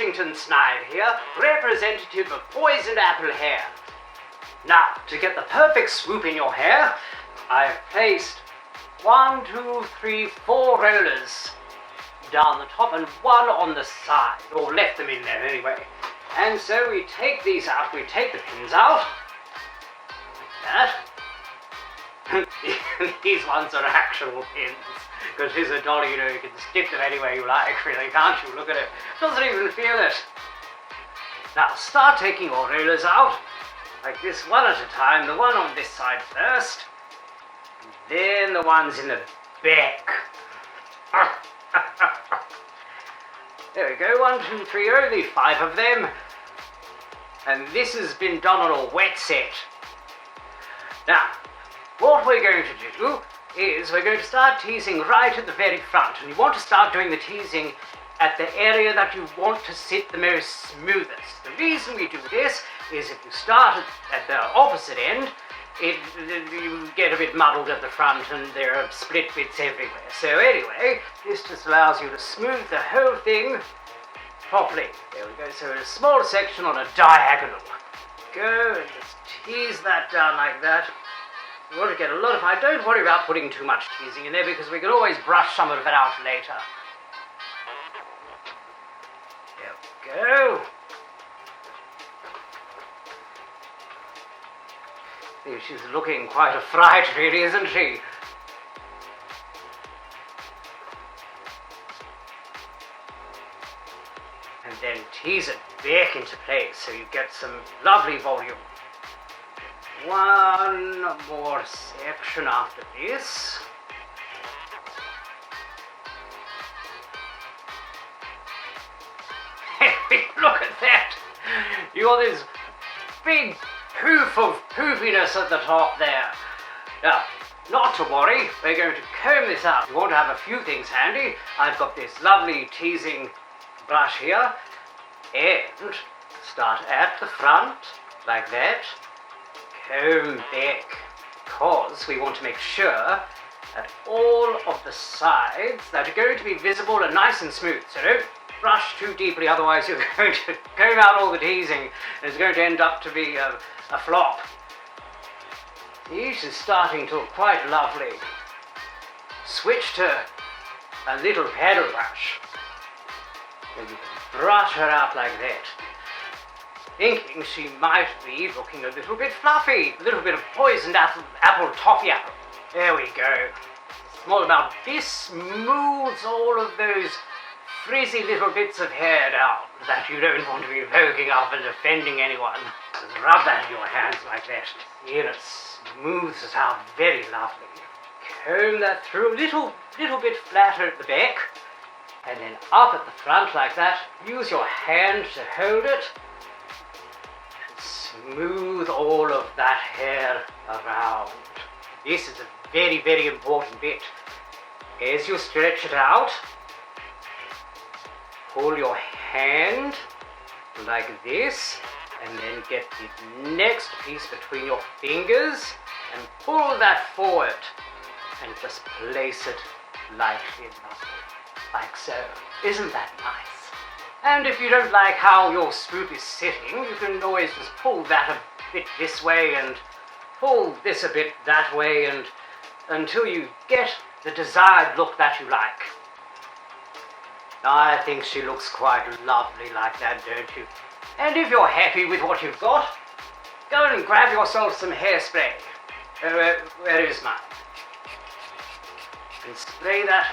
Dashington Snide here, representative of poisoned apple hair. Now, to get the perfect swoop in your hair, I've placed 1, 2, 3, 4 rollers down the top and 1 on the side, or left them in there anyway. And so we take these out, we take the pins out, like that. These ones are actual pins, because here's a dolly, you know, you can stick them anywhere you like, really, can't you? Look at it, doesn't even feel it. Now start taking your rollers out, like this, one at a time, the one on this side first, and then the ones in the back. There we go, 1, 2, 3, only 5 of them, and this has been done on a wet set. Now, what we're going to do is we're going to start teasing right at the very front, and you want to start doing the teasing at the area that you want to sit the most smoothest. The reason we do this is if you start at the opposite end, you get a bit muddled at the front and there are split bits everywhere. So anyway, this just allows you to smooth the whole thing properly. There we go, so in a small section on a diagonal. Go and just tease that down like that. You want to get a lot of height. Don't worry about putting too much teasing in there because we can always brush some of it out later. There we go. She's looking quite a fright, really, isn't she? And then tease it back into place so you get some lovely volume. One more section after this. Look at that! You got this big poof of poofiness at the top there. Now, not to worry, we're going to comb this out. You want to have a few things handy. I've got this lovely teasing brush here, and start at the front, like that. Comb back, because we want to make sure that all of the sides that are going to be visible are nice and smooth. So don't brush too deeply, otherwise you're going to comb out all the teasing and it's going to end up to be a flop. This is starting to look quite lovely. Switch to a little paddle brush. And you can brush her out like that. Thinking she might be looking a little bit fluffy, a little bit of poisoned apple toffee apple. There we go. Small amount. This smooths all of those frizzy little bits of hair down that you don't want to be poking up and offending anyone. Just rub that in your hands like that. Here it smooths it out very lovely. Comb that through a little bit flatter at the back, and then up at the front like that. Use your hand to hold it. Smooth all of that hair around. This is a very, very important bit. As you stretch it out, pull your hand like this, and then get the next piece between your fingers and pull that forward and just place it lightly enough, like so. Isn't that nice? And if you don't like how your swoop is sitting, you can always just pull that a bit this way and pull this a bit that way, and until you get the desired look that you like. I think she looks quite lovely like that, don't you? And if you're happy with what you've got, go and grab yourself some hairspray. Where is mine? And spray that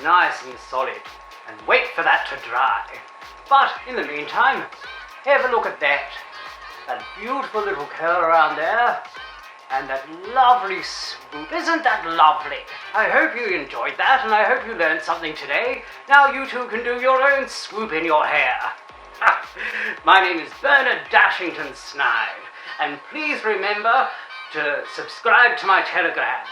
nice and solid, and wait for that to dry. But in the meantime, have a look at that. That beautiful little curl around there, and that lovely swoop. Isn't that lovely? I hope you enjoyed that, and I hope you learned something today. Now you too can do your own swoop in your hair. My name is Bernard Dashington Snide, and please remember to subscribe to my Telegram.